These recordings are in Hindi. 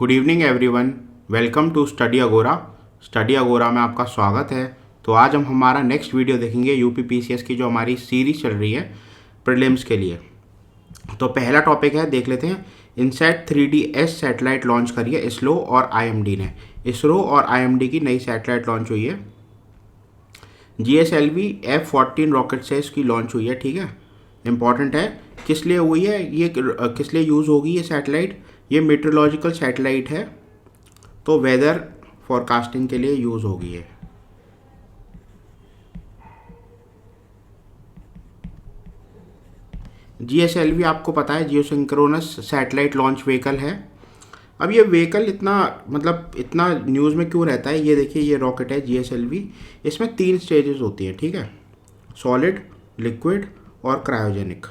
Good evening everyone, welcome to Study Agora. Study Agora में आपका स्वागत है। तो आज हम हमारा नेक्स्ट वीडियो देखेंगे यूपी पीसीएस की जो हमारी सीरीज चल रही है प्रीलिम्स के लिए। तो पहला टॉपिक है, देख लेते हैं। इनसैट 3DS सैटेलाइट लॉन्च करी है इसरो और आईएमडी ने। इसरो और आईएमडी की नई सैटेलाइट लॉन्च हुई है। GSLV F-14 रॉकेट से इसकी लॉन्च हुई है। ठीक है, इंपॉर्टेंट है। किस लिए हुई है ये, किस लिए यूज़ होगी ये सैटेलाइट? ये मेट्रोलॉजिकल सैटेलाइट है, तो वेदर फॉरकास्टिंग के लिए यूज़ होगी ये। GSLV आपको पता है जियोसिंक्रोनस सैटेलाइट लॉन्च व्हीकल है। अब ये व्हीकल इतना न्यूज़ में क्यों रहता है? ये देखिए, ये रॉकेट है GSLV। इसमें 3 स्टेजेस होती हैं। ठीक है, सॉलिड, लिक्विड और क्रायोजेनिक।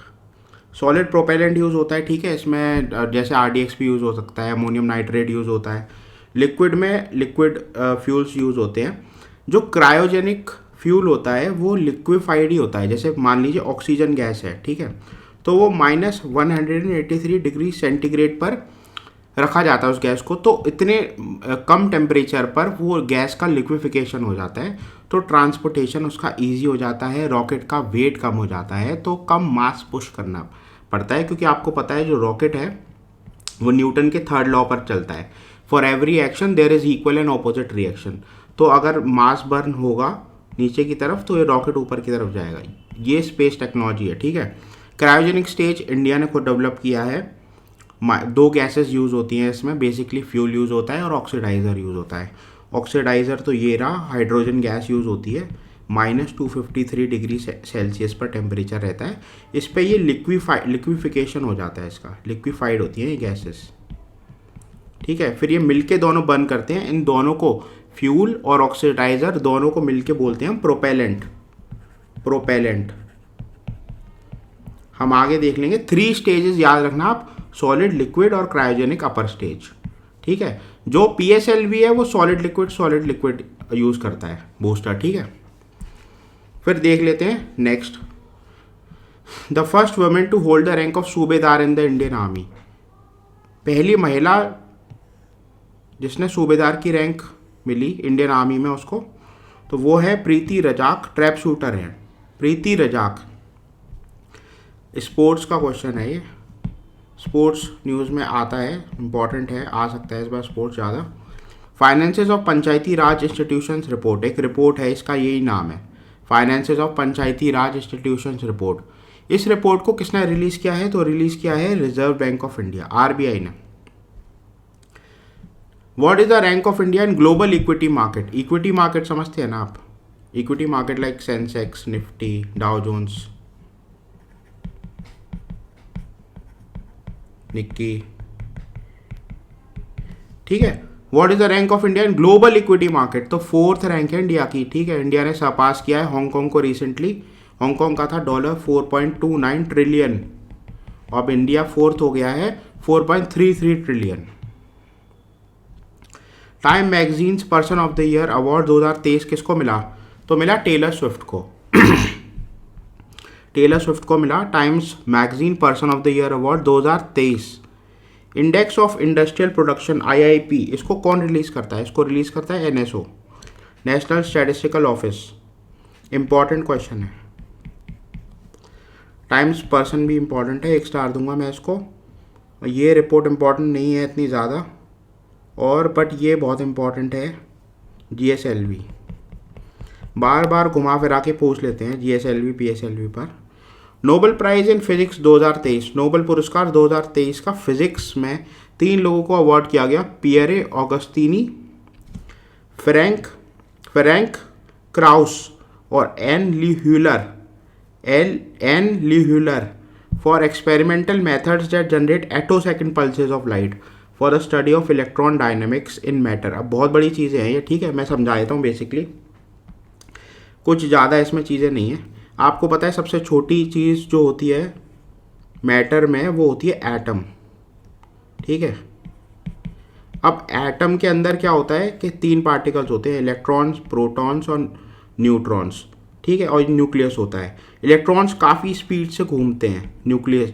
सॉलिड प्रोपेलेंट यूज़ होता है। ठीक है, इसमें जैसे RDX भी यूज़ हो सकता है, अमोनियम नाइट्रेट यूज़ होता है। लिक्विड में लिक्विड फ्यूल्स यूज़ होते हैं। जो क्रायोजेनिक फ्यूल होता है वो लिक्विफाइड ही होता है। जैसे मान लीजिए ऑक्सीजन गैस है, ठीक है, तो वो -183 डिग्री सेंटीग्रेड पर रखा जाता है उस गैस को। तो इतने कम टेम्परेचर पर वो गैस का लिक्विफिकेशन हो जाता है, तो ट्रांसपोर्टेशन उसका इजी हो जाता है, रॉकेट का वेट कम हो जाता है, तो कम मास पुश करना पड़ता है। क्योंकि आपको पता है जो रॉकेट है वो न्यूटन के 3rd लॉ पर चलता है, for every action there is equal and opposite reaction. तो अगर मास बर्न होगा नीचे की तरफ तो ये रॉकेट ऊपर की तरफ जाएगा। ये स्पेस टेक्नोलॉजी है। ठीक है, क्रायोजेनिक स्टेज इंडिया ने खुद डेवलप किया है। 2 गैसेस यूज़ होती हैं इसमें, बेसिकली फ्यूल यूज़ होता है और ऑक्सीडाइज़र यूज़ होता है। ऑक्सीडाइज़र तो ये रहा, हाइड्रोजन गैस यूज़ होती है। -253 डिग्री सेल्सियस पर टेम्परेचर रहता है। इस पर ये लिक्विफिकेशन हो जाता है, इसका लिक्विफाइड होती हैं ये गैसेस। ठीक है, फिर ये मिलके दोनों बर्न करते हैं। इन दोनों को, फ्यूल और ऑक्सीडाइज़र दोनों को मिलके बोलते हैं प्रोपेलेंट। हम आगे देख लेंगे। 3 स्टेजेस याद रखना आप, सॉलिड, लिक्विड और क्रायोजेनिक अपर स्टेज। ठीक है, जो PSLV है वो सॉलिड लिक्विड यूज़ करता है, बूस्टर। ठीक है, फिर देख लेते हैं next. The first women to hold the rank of सूबेदार इन द इंडियन आर्मी। पहली महिला जिसने सूबेदार की रैंक मिली इंडियन आर्मी में उसको, तो वो है प्रीति रजाक। ट्रैप शूटर है प्रीति रजाक। स्पोर्ट्स का क्वेश्चन है ये, स्पोर्ट्स न्यूज़ में आता है, इंपॉर्टेंट है, आ सकता है इस बार स्पोर्ट्स ज़्यादा। Finances of Panchayati Raj institutions report, एक रिपोर्ट है, इसका यही नाम है, finances of Panchayati Raj institutions report. इस रिपोर्ट को किसने रिलीज़ किया है? तो रिलीज़ किया है Reserve Bank of India, RBI ने। What is the rank of India in global equity market? Equity market समझते हैं ना आप? Equity market like Sensex, Nifty, Dow Jones, Nikkei. ठीक है, what is the rank of India in global equity market? तो 4th रैंक है इंडिया की। ठीक है, इंडिया ने सरपास किया है हांगकांग को रिसेंटली। हांगकांग का था $4.29 ट्रिलियन, अब इंडिया 4th हो गया है, 4.33 trillion. Time magazines person of the year award 2023 किसको मिला? तो मिला टेलर स्विफ्ट को। टेलर स्विफ्ट को मिला times magazine person of the year award 2023। Index of industrial production IIP, इसको कौन रिलीज़ करता है? इसको रिलीज़ करता है NSO, national statistical office. Important question है। टाइम्स पर्सन भी इंपॉर्टेंट है, 1 स्टार दूंगा मैं इसको। ये रिपोर्ट इंपॉर्टेंट नहीं है इतनी ज़्यादा, और बट ये बहुत इंपॉर्टेंट है। GSLV बार बार घुमा फिरा के पूछ लेते हैं GSLV PSLV पर। Nobel prize in physics 2023, Nobel पुरस्कार 2023 का फिजिक्स में 3 लोगों को अवार्ड किया गया। पियरे ऑगस्टीनी, फ्रैंक क्राउस और Anne L'Huillier for experimental methods that generate attosecond pulses of light for the study of electron dynamics in matter. अब बहुत बड़ी चीज़ें हैं ये। ठीक है, मैं समझा देता हूँ। बेसिकली कुछ ज़्यादा इसमें चीज़ें नहीं है। आपको पता है सबसे छोटी चीज़ जो होती है मैटर में वो होती है एटम। ठीक है, अब एटम के अंदर क्या होता है कि 3 पार्टिकल्स होते हैं, इलेक्ट्रॉन्स, प्रोटॉन्स और न्यूट्रॉन्स। ठीक है, और न्यूक्लियस होता है। इलेक्ट्रॉन्स काफ़ी स्पीड से घूमते हैं न्यूक्लियस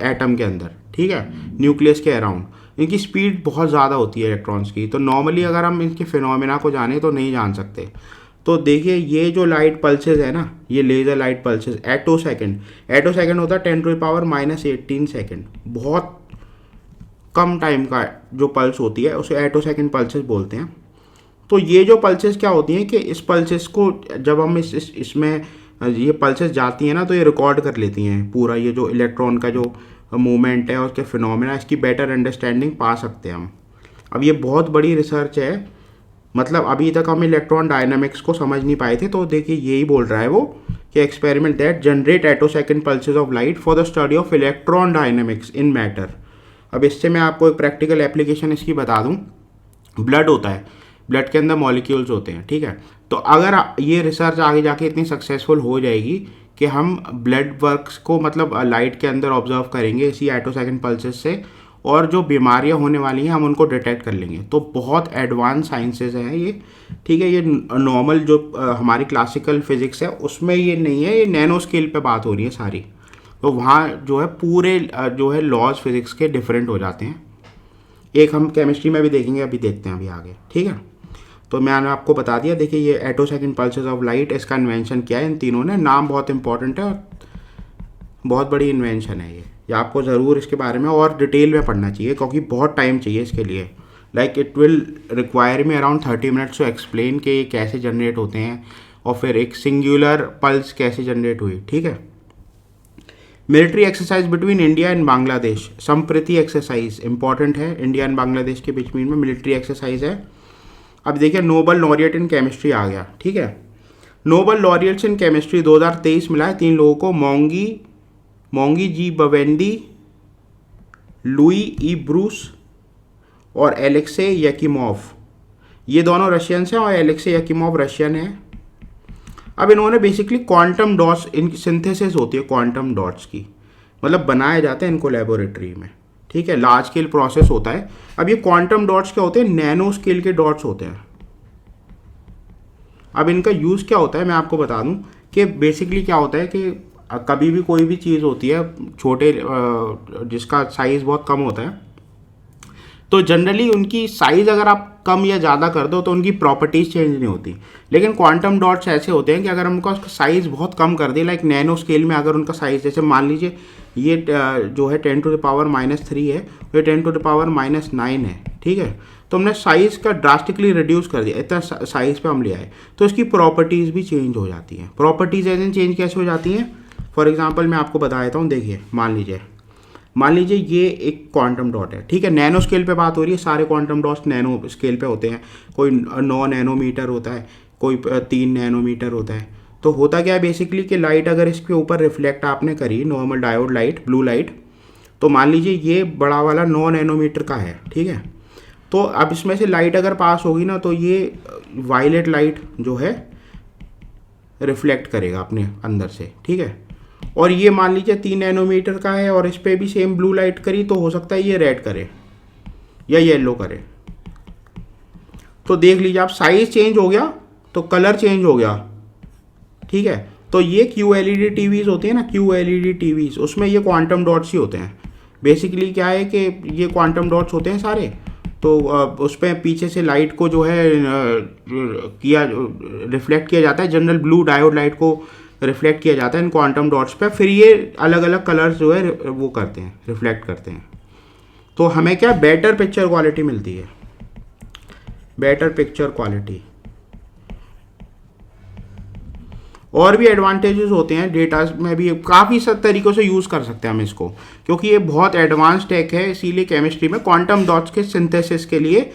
एटम के अंदर। ठीक है, न्यूक्लियस के अराउंड। इनकी स्पीड बहुत ज़्यादा होती है इलेक्ट्रॉन्स की, तो नॉर्मली अगर हम इनके फिनोमेना को जाने तो नहीं जान सकते। तो देखिए ये जो लाइट पल्सेस है ना, ये लेज़र लाइट पल्सेस एटो सेकेंड होता है 10⁻⁻18 सेकेंड, बहुत कम टाइम का जो पल्स होती है उसे एटो सेकेंड पल्सेस बोलते हैं। तो ये जो पल्सेस क्या होती हैं कि इस पल्सेस को जब हम इसमें ये पल्सेस जाती हैं ना, तो ये रिकॉर्ड कर लेती हैं पूरा ये जो इलेक्ट्रॉन का जो मूवमेंट है और उसके फिनोमेना, इसकी बेटर अंडरस्टैंडिंग पा सकते हैं हम। अब ये बहुत बड़ी रिसर्च है, मतलब अभी तक हम इलेक्ट्रॉन डायनामिक्स को समझ नहीं पाए थे। तो देखिए यही बोल रहा है वो कि experiment that generate attosecond pulses of light for the study of electron dynamics in matter. अब इससे मैं आपको एक प्रैक्टिकल एप्लीकेशन इसकी बता दूं। ब्लड होता है, ब्लड के अंदर मॉलिक्यूल्स होते हैं, ठीक है। तो अगर ये रिसर्च आगे जाके इतनी सक्सेसफुल हो जाएगी कि हम ब्लड वर्क्स को मतलब लाइट के अंदर ऑब्जर्व करेंगे इसी एटो सेकेंड पल्सेस से, और जो बीमारियां होने वाली हैं हम उनको डिटेक्ट कर लेंगे। तो बहुत एडवांस साइंसेज हैं ये, ठीक है। ये नॉर्मल जो हमारी क्लासिकल फिजिक्स है उसमें ये नहीं है, ये नैनो स्केल पे बात हो रही है सारी। तो वहाँ जो है पूरे जो है लॉज फिजिक्स के डिफरेंट हो जाते हैं। एक हम केमिस्ट्री में भी देखेंगे, अभी देखते हैं अभी आगे, ठीक है। तो मैंने आपको बता दिया। देखिए ये एटो सेकेंड पल्सेस ऑफ लाइट, इसका इन्वेंशन किया है इन तीनों ने। नाम बहुत इंपॉर्टेंट है और बहुत बड़ी इन्वेंशन है ये आपको ज़रूर इसके बारे में और डिटेल में पढ़ना चाहिए, क्योंकि बहुत टाइम चाहिए इसके लिए। Like it will require me around 30 minutes to explain कि ये कैसे जनरेट होते हैं और फिर एक सिंगुलर पल्स कैसे जनरेट हुई, ठीक है। Military exercise between India and Bangladesh, Sampriti exercise important है। इंडिया एंड बांग्लादेश के बीच में मिलिट्री एक्सरसाइज है। अब देखिए नोबल लॉरिएट इन केमिस्ट्री आ गया, ठीक है। नोबल लॉरिएट्स इन केमिस्ट्री 2023 मिला है 3 लोगों को, मोंगी जी बवेंडी, लुई ई ब्रूस और एलेक्से यकीमोव। ये दोनों रशियंस हैं और एलेक्से यकीमोव रशियन है। अब इन्होंने बेसिकली क्वांटम डॉट्स, इनकी सिंथेसिस होती है क्वांटम डॉट्स की, मतलब बनाए जाते हैं इनको लेबोरेटरी में, ठीक है। लार्ज स्केल प्रोसेस होता है। अब ये क्वांटम डॉट्स क्या होते हैं, नैनो स्केल के डॉट्स होते हैं। अब इनका यूज़ क्या होता है मैं आपको बता दूं कि बेसिकली क्या होता है कि कभी भी कोई भी चीज़ होती है छोटे जिसका साइज़ बहुत कम होता है, तो जनरली उनकी साइज़ अगर आप कम या ज़्यादा कर दो तो उनकी प्रॉपर्टीज़ चेंज नहीं होती। लेकिन क्वांटम डॉट्स ऐसे होते हैं कि अगर हम उनका साइज़ बहुत कम कर दें, लाइक नैनो स्केल में अगर उनका साइज़, जैसे मान लीजिए ये जो है 10⁻³ है, ये 10⁻⁹ है, ठीक है। तो हमने साइज़ का ड्रास्टिकली रिड्यूस कर दिया, इतना साइज़ पे हम ले आए, तो इसकी प्रॉपर्टीज़ भी चेंज हो जाती हैं। प्रॉपर्टीज़ एज इन चेंज कैसे हो जाती हैं, फॉर एग्जांपल मैं आपको बता देता हूँ। देखिए मान लीजिए ये एक क्वांटम डॉट है, ठीक है। नैनो स्केल पे बात हो रही है, सारे क्वांटम डॉट्स नैनो स्केल पे होते हैं। कोई 9 नैनोमीटर होता है, कोई 3 नैनोमीटर होता है। तो होता क्या है बेसिकली कि लाइट अगर इसके ऊपर रिफ्लेक्ट आपने करी, normal diode light, blue light, तो मान लीजिए ये बड़ा वाला 9 नैनोमीटर का है, ठीक है। तो अब इसमें से लाइट अगर पास होगी ना, तो ये वायलेट लाइट जो है रिफ्लेक्ट करेगा अपने अंदर से, ठीक है। और ये मान लीजिए 3 नैनोमीटर का है और इस पर भी सेम ब्लू लाइट करी, तो हो सकता है ये रेड करे या येलो करे। तो देख लीजिए आप, साइज चेंज हो गया तो कलर चेंज हो गया, ठीक है। तो ये QLED टीवीज़ होती है ना, QLED टीवीज़, उसमें ये क्वांटम डॉट्स ही होते हैं। बेसिकली क्या है कि ये क्वांटम डॉट्स होते हैं सारे, तो उस पर पीछे से लाइट को जो है रिफ्लेक्ट किया जाता है, जनरल ब्लू डायोड लाइट को रिफ्लेक्ट किया जाता है इन क्वांटम डॉट्स पे, फिर ये अलग अलग कलर्स जो है वो करते हैं, रिफ्लेक्ट करते हैं। तो हमें क्या बेटर पिक्चर क्वालिटी मिलती है, बेटर पिक्चर क्वालिटी। और भी एडवांटेजेस होते हैं डेटा में, भी काफ़ी सब तरीक़ों से यूज़ कर सकते हैं हम इसको, क्योंकि ये बहुत एडवांस टेक है। इसीलिए केमिस्ट्री में क्वांटम डॉट्स के सिंथेसिस के लिए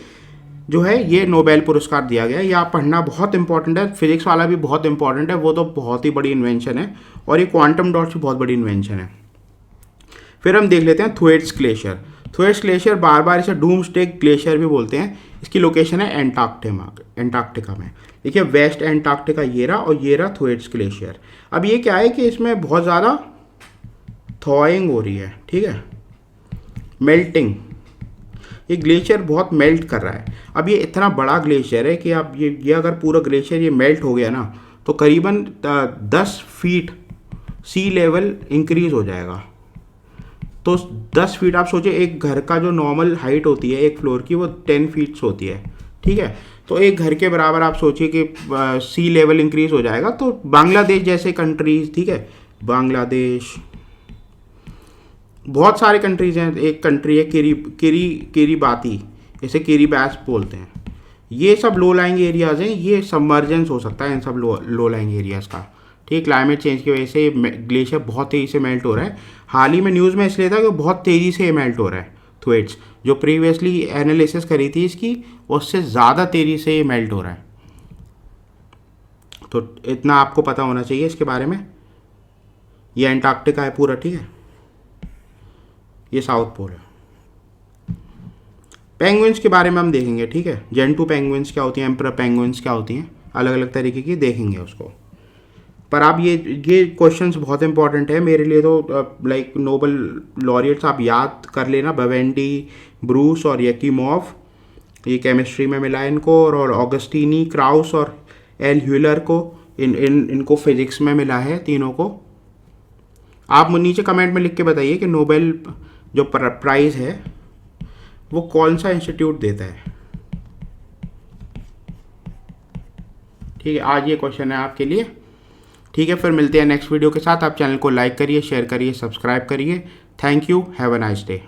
जो है ये नोबेल पुरस्कार दिया गया है। ये आप पढ़ना बहुत इंपॉर्टेंट है। फिजिक्स वाला भी बहुत इंपॉर्टेंट है, वो तो बहुत ही बड़ी इन्वेंशन है, और ये क्वांटम डॉट्स भी बहुत बड़ी इन्वेंशन है। फिर हम देख लेते हैं थ्वेट्स ग्लेशियर। थ्वेट्स ग्लेशियर बार बार इसे डूम्सडे ग्लेशियर भी बोलते हैं। इसकी लोकेशन है एंटार्क्टिका में। देखिए वेस्ट एंटार्क्टिका ये रहा, और ये रहा थ्वेट्स ग्लेशियर। अब ये क्या है कि इसमें बहुत ज़्यादा थॉइंग हो रही है, ठीक है, मेल्टिंग। ये ग्लेशियर बहुत मेल्ट कर रहा है। अब ये इतना बड़ा ग्लेशियर है कि अब ये अगर पूरा ग्लेशियर ये मेल्ट हो गया ना, तो करीबन 10 फीट सी लेवल इंक्रीज़ हो जाएगा। तो 10 फीट आप सोचिए, एक घर का जो नॉर्मल हाइट होती है एक फ्लोर की वो 10 फीट्स होती है, ठीक है। तो एक घर के बराबर आप सोचिए कि सी लेवल इंक्रीज हो जाएगा। तो बांग्लादेश जैसे कंट्रीज, ठीक है, बांग्लादेश, बहुत सारे कंट्रीज हैं। एक कंट्री है किरीबाती, इसे किरीबास बोलते हैं। ये सब लो लाइंग एरियाज हैं, ये सबमर्जेंस हो सकता है इन सब लो लाइंग एरियाज का, ठीक। क्लाइमेट चेंज की वजह से ग्लेशियर बहुत तेज़ी से मेल्ट हो रहा है। हाल ही में न्यूज़ में इसलिए था कि बहुत तेज़ी से मेल्ट हो रहा है थ्वेट्स, जो प्रीवियसली एनालिसिस करी थी इसकी उससे ज़्यादा तेज़ी से ये मेल्ट हो रहा है। तो इतना आपको पता होना चाहिए इसके बारे में। ये एंटार्क्टिका है पूरा, ठीक है, ये साउथ पोल है। पेंगुइन्स के बारे में हम देखेंगे, ठीक है, जेंटू पेंगुइन्स क्या होती हैं, एम्परर पेंगुइन्स क्या होती हैं, अलग अलग तरीके की देखेंगे उसको। पर आप ये क्वेश्चंस बहुत इंपॉर्टेंट है मेरे लिए, तो लाइक नोबल लॉरियट्स आप याद कर लेना, बवेंडी, ब्रूस और यकीमोव, ये केमिस्ट्री में मिला है इनको, और ऑगस्टीनी, क्राउस और एल ह्यूलर को इनको फिजिक्स में मिला है तीनों को। आप नीचे कमेंट में लिख के बताइए कि नोबेल जो प्राइज़ है वो कौन सा इंस्टीट्यूट देता है, ठीक है। आज ये क्वेश्चन है आपके लिए, ठीक है। फिर मिलते हैं नेक्स्ट वीडियो के साथ। आप चैनल को लाइक करिए, शेयर करिए, सब्सक्राइब करिए। Thank you, have a nice day.